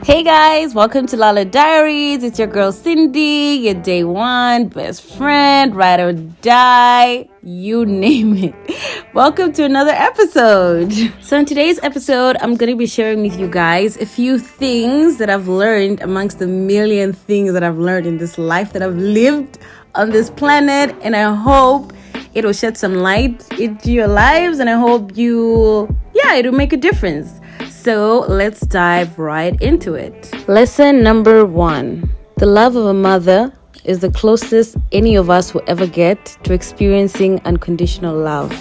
Hey guys, welcome to Lala Diaries. It's your girl Cindy, your day one best friend, ride or die, you name it. Welcome to another episode. So in today's episode, I'm going to be sharing with you guys a few things that I've learned amongst the million things that I've learned in this life that I've lived on this planet, and I hope it will shed some light into your lives, and I hope it'll make a difference. So let's dive right into it. Lesson number 1. The love of a mother is the closest any of us will ever get to experiencing unconditional love.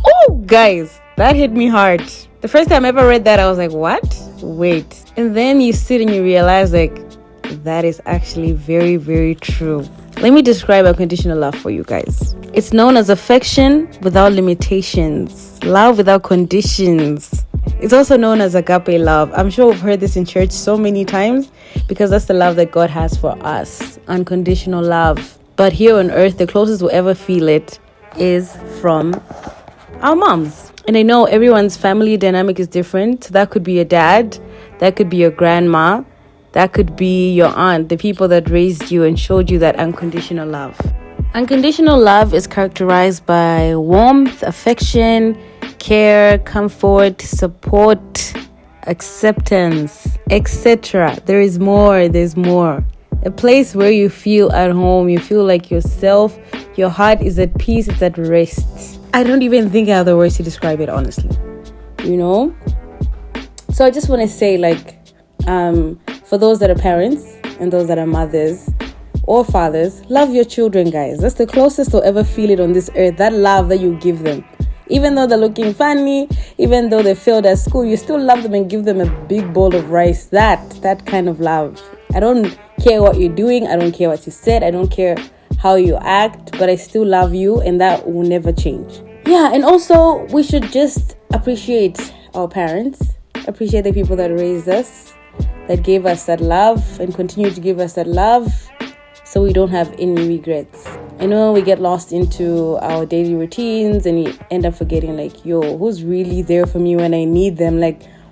Oh, guys, that hit me hard. The first time I ever read that, I was like, what? Wait. And then you sit and you realize, that is actually very, very true. Let me describe unconditional love for you guys. It's known as affection without limitations, love without conditions. It's also known as agape love. I'm sure we've heard this in church so many times because that's the love that God has for us, unconditional love. But here on earth, the closest we'll ever feel it is from our moms. And I know everyone's family dynamic is different. That could be your dad, that could be your grandma, that could be your aunt, the people that raised you and showed you that unconditional love. Unconditional love is characterized by warmth, affection, care, comfort, support, acceptance, etc. There's more. A place where you feel at home, you feel like yourself, your heart is at peace, it's at rest. I don't even think I have the words to describe it, honestly. So I just want to say, for those that are parents and those that are mothers or fathers, love your children, guys. That's the closest they'll ever feel it on this earth, that love that you give them. Even though they're looking funny, even though they failed at school, you still love them and give them a big bowl of rice. That kind of love. I don't care what you're doing. I don't care what you said. I don't care how you act, but I still love you, and that will never change. Yeah, and also we should just appreciate our parents, appreciate the people that raised us, that gave us that love and continue to give us that love, so we don't have any regrets. I know we get lost into our daily routines and we end up forgetting, who's really there for me when I need them?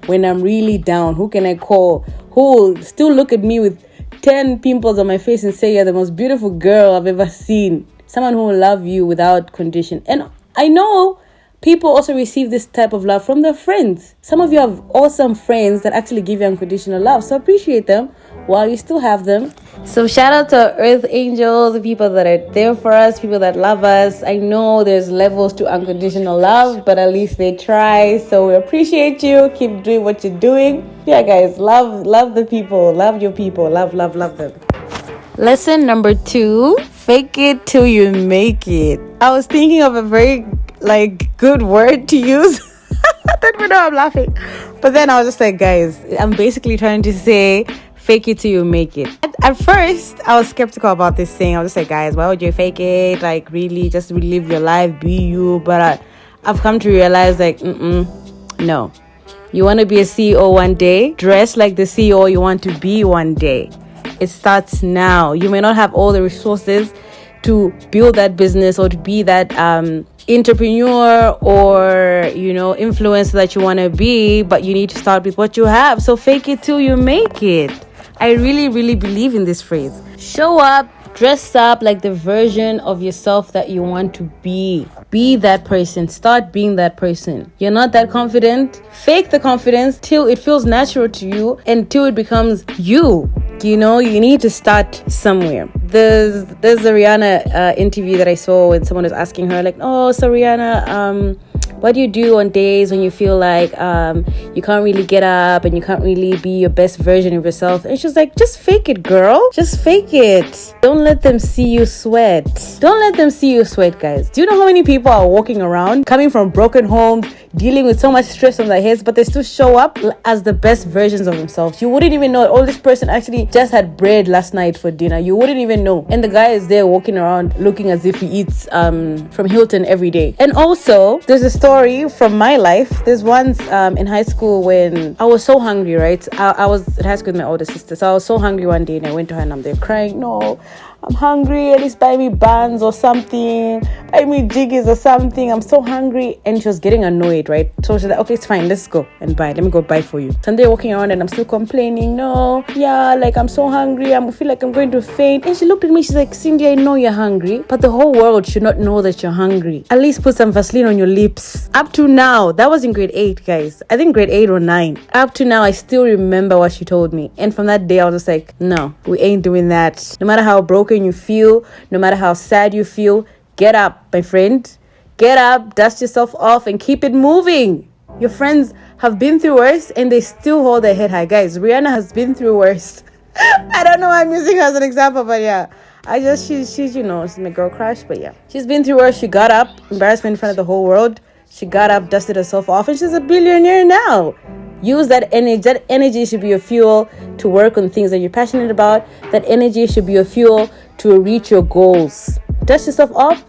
When I'm really down, who can I call? Who will still look at me with 10 pimples on my face and say, you're the most beautiful girl I've ever seen. Someone who will love you without condition. And I know people also receive this type of love from their friends. Some of you have awesome friends that actually give you unconditional love. So appreciate them while you still have them. So shout out to Earth Angels, the people that are there for us, people that love us. I know there's levels to unconditional love, but at least they try. So we appreciate you. Keep doing what you're doing. Yeah, guys, love the people. Love your people. Love them. Lesson number 2, fake it till you make it. I was thinking of a very good word to use. I don't even know I'm laughing. But then I was just like, guys, I'm basically trying to say fake it till you make it. At first, I was skeptical about this thing. I was just like, guys, why would you fake it? Really, just live your life, be you. But I've come to realize, no. You want to be a CEO one day? Dress like the CEO you want to be one day. It starts now. You may not have all the resources to build that business or to be that entrepreneur or influencer that you want to be, but you need to start with what you have. So fake it till you make it. I really, really believe in this phrase. Show up, dress up like the version of yourself that you want to be. Be that person. Start being that person. You're not that confident. Fake the confidence till it feels natural to you and till it becomes you. You need to start somewhere. There's a Rihanna interview that I saw when someone was asking her, so Rihanna, what do you do on days when you feel like you can't really get up and you can't really be your best version of yourself? And she's like, just fake it, girl. Just fake it. Don't let them see you sweat. Don't let them see you sweat, guys. Do you know how many people are walking around, coming from broken homes, dealing with so much stress on their heads, but they still show up as the best versions of themselves? You wouldn't even know, this person actually just had bread last night for dinner. You wouldn't even know. And the guy is there walking around looking as if he eats from Hilton every day. And also, there's a story from my life. There's once in high school when I was so hungry, right? I was in high school with my older sister. So I was so hungry one day and I went to her and I'm there crying, no, I'm hungry, at least buy me buns or something, buy me jiggies or something, I'm so hungry. And she was getting annoyed, right? So she's like, okay, it's fine, let's go and buy, let me go buy for you. Sunday walking around and I'm still complaining, no, yeah, like I'm so hungry, I feel like I'm going to faint. And she looked at me, she's like, Cindy, I know you're hungry, but the whole world should not know that you're hungry. At least put some Vaseline on your lips. Up to now, that was in grade 8, guys. I think grade 8 or 9. Up to now, I still remember what she told me. And from that day, I was just like, no, we ain't doing that. No matter how broken you feel, no matter how sad you feel, get up, my friend. Get up, dust yourself off, and keep it moving. Your friends have been through worse, and they still hold their head high. Guys, Rihanna has been through worse. I don't know why I'm using her as an example, but yeah. She's she's my girl crush, but yeah. She's been through worse. She got up, embarrassment in front of the whole world. She got up, dusted herself off, and she's a billionaire now. Use that energy. That energy should be your fuel to work on things that you're passionate about. That energy should be your fuel to reach your goals. Dust yourself off.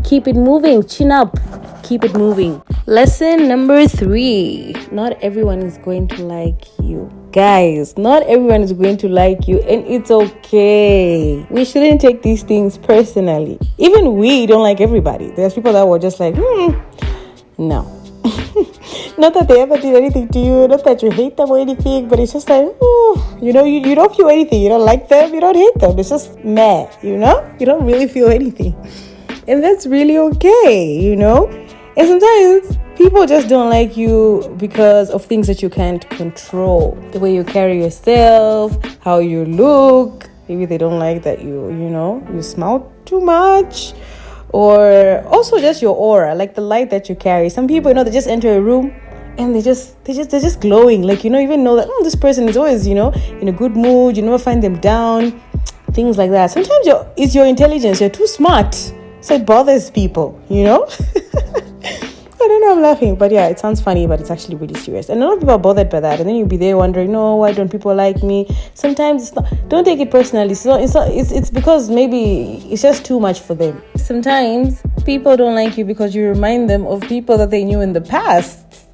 Keep it moving. Chin up. Keep it moving. Lesson number 3. Not everyone is going to like you. Guys, not everyone is going to like you, and it's okay. We shouldn't take these things personally. Even we don't like everybody. There's people that were just like, no. Not that they ever did anything to you, not that you hate them or anything, but it's just like, you don't feel anything. You don't like them, you don't hate them. It's just meh, you don't really feel anything. And that's really okay, And sometimes people just don't like you because of things that you can't control. The way you carry yourself, how you look. Maybe they don't like that you smile too much. Or also just your aura, like the light that you carry. Some people, they just enter a room and they're just glowing. Like, even know that this person is always, in a good mood. You never find them down. Things like that. Sometimes it's your intelligence. You're too smart. So it bothers people, I don't know, I'm laughing, but yeah, it sounds funny, but it's actually really serious. And a lot of people are bothered by that, and then you'll be there wondering, no, why don't people like me? Sometimes it's not, don't take it personally. It's because maybe it's just too much for them. Sometimes people don't like you because you remind them of people that they knew in the past,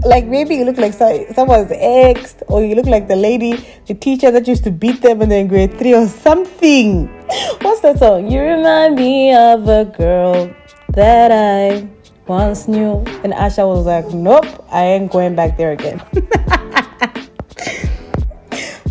Like maybe you look like someone's ex, or you look like the teacher that used to beat them when they're in grade 3 or something. What's that song? You remind me of a girl that I once knew. And Asha was like, nope, I ain't going back there again.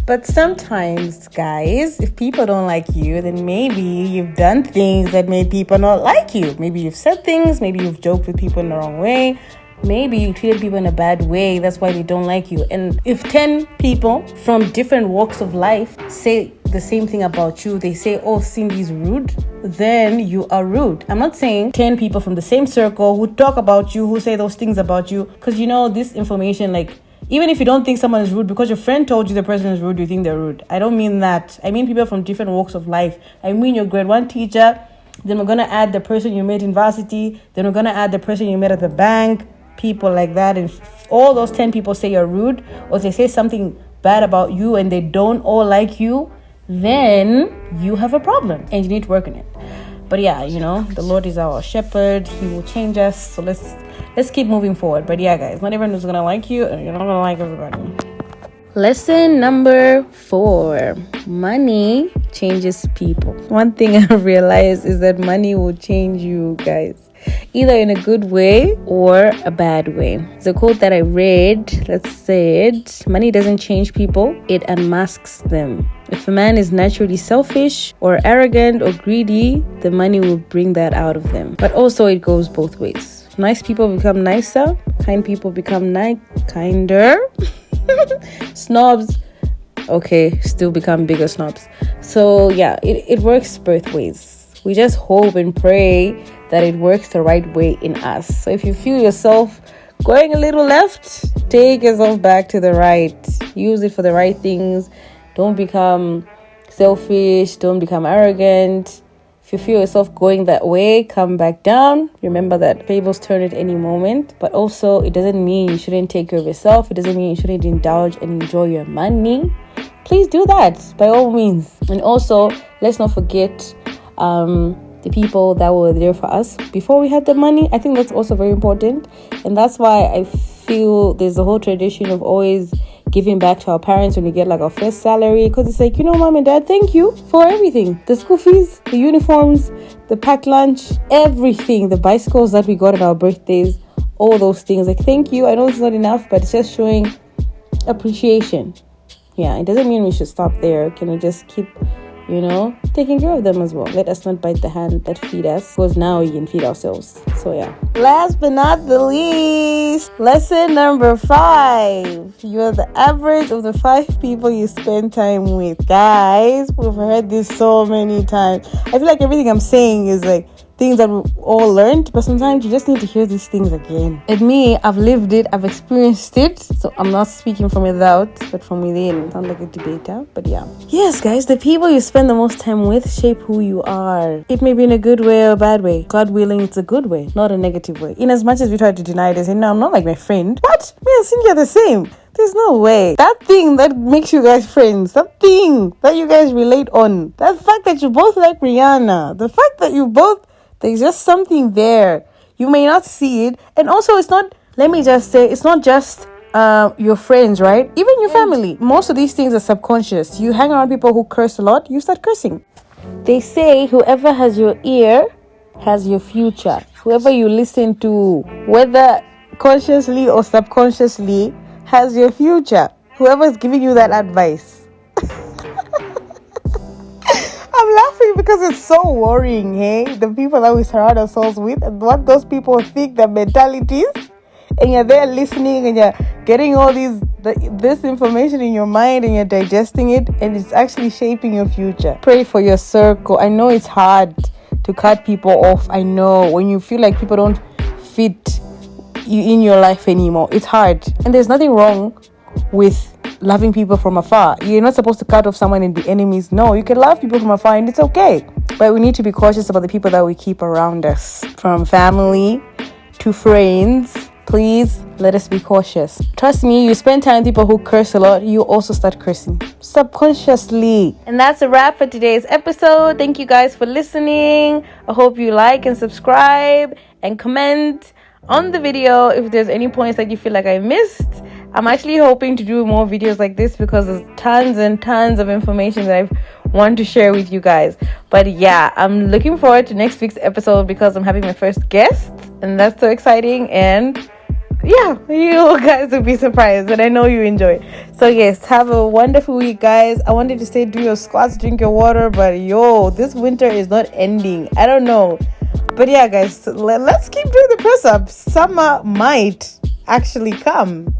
But sometimes, guys, if people don't like you, then maybe you've done things that made people not like you. Maybe you've said things, maybe you've joked with people in the wrong way. Maybe you treated people in a bad way. That's why they don't like you. And if 10 people from different walks of life say the same thing about you, they say, oh, Cindy's rude, then you are rude. I'm not saying 10 people from the same circle who talk about you, who say those things about you. Because this information, even if you don't think someone is rude, because your friend told you the person is rude, you think they're rude. I don't mean that. I mean people from different walks of life. I mean your grade 1 teacher. Then we're going to add the person you met in varsity. Then we're going to add the person you met at the bank. People like that, and all those 10 people say you're rude, or they say something bad about you, and they don't all like you, then you have a problem and you need to work on it. But yeah, the Lord is our shepherd. He will change us. So let's keep moving forward. But yeah, guys, not everyone is gonna like you, and you're not gonna like everybody. Lesson number 4: money changes people. One thing I've realized is that money will change you, guys, either in a good way or a bad way. The quote that I read that said, money doesn't change people, it unmasks them. If a man is naturally selfish or arrogant or greedy, the money will bring that out of them. But also it goes both ways. Nice people become nicer, kind people become kinder. Snobs, still become bigger snobs. So yeah, it works both ways. We just hope and pray that it works the right way in us. So if you feel yourself going a little left, take yourself back to the right. Use it for the right things. Don't become selfish. Don't become arrogant. If you feel yourself going that way, come back down. Remember that tables turn at any moment. But also, it doesn't mean you shouldn't take care of yourself. It doesn't mean you shouldn't indulge and enjoy your money. Please do that, by all means. And also, let's not forget the people that were there for us before we had the money. I think that's also very important. And that's why I feel there's a whole tradition of always giving back to our parents when we get like our first salary, because it's like, mom and dad, thank you for everything. The school fees, the uniforms, the packed lunch, everything, the bicycles that we got on our birthdays, all those things. Like, thank you. I know it's not enough, but it's just showing appreciation. Yeah, it doesn't mean we should stop there. Can we just keep taking care of them as well? Let us not bite the hand that feed us, because now we can feed ourselves. So yeah. Last but not the least, lesson number 5. You are the average of the 5 people you spend time with. Guys, we've heard this so many times. I feel like everything I'm saying is like things that we all learned, but sometimes you just need to hear these things again. And me, I've lived it, I've experienced it, so I'm not speaking from without, but from within. Sound like a debater, but yeah. Yes, guys, the people you spend the most time with shape who you are. It may be in a good way or a bad way. God willing, it's a good way, not a negative way. In as much as we try to deny it and say, no, I'm not like my friend. What? Me and Cynthia are the same. There's no way. That thing that makes you guys friends, that thing that you guys relate on, that fact that you both like Rihanna, the fact that you both, there's just something there. You may not see it. And also, it's not, let me just say, it's not just your friends, right? Even your family. Most of these things are subconscious. You hang around people who curse a lot, you start cursing. They say whoever has your ear has your future. Whoever you listen to, whether consciously or subconsciously, has your future. Whoever is giving you that advice. I'm laughing because it's so worrying, hey? The people that we surround ourselves with and what those people think, their mentalities. And you're there listening and you're getting all this information in your mind and you're digesting it, and it's actually shaping your future. Pray for your circle. I know it's hard to cut people off. I know when you feel like people don't fit you in your life anymore. It's hard. And there's nothing wrong with loving people from afar. You're not supposed to cut off someone and be enemies. No, you can love people from afar and it's okay. But we need to be cautious about the people that we keep around us. From family to friends, please let us be cautious. Trust me, you spend time with people who curse a lot, you also start cursing subconsciously. And that's a wrap for today's episode. Thank you guys for listening. I hope you like and subscribe and comment on the video if there's any points that you feel like I missed. I'm actually hoping to do more videos like this because there's tons and tons of information that I want to share with you guys. But yeah, I'm looking forward to next week's episode because I'm having my first guest, and that's so exciting. And yeah, you guys will be surprised, and I know you enjoy. So yes, have a wonderful week, guys. I wanted to say do your squats, drink your water, but this winter is not ending. I don't know. But yeah, guys, let's keep doing the press-ups. Summer might actually come.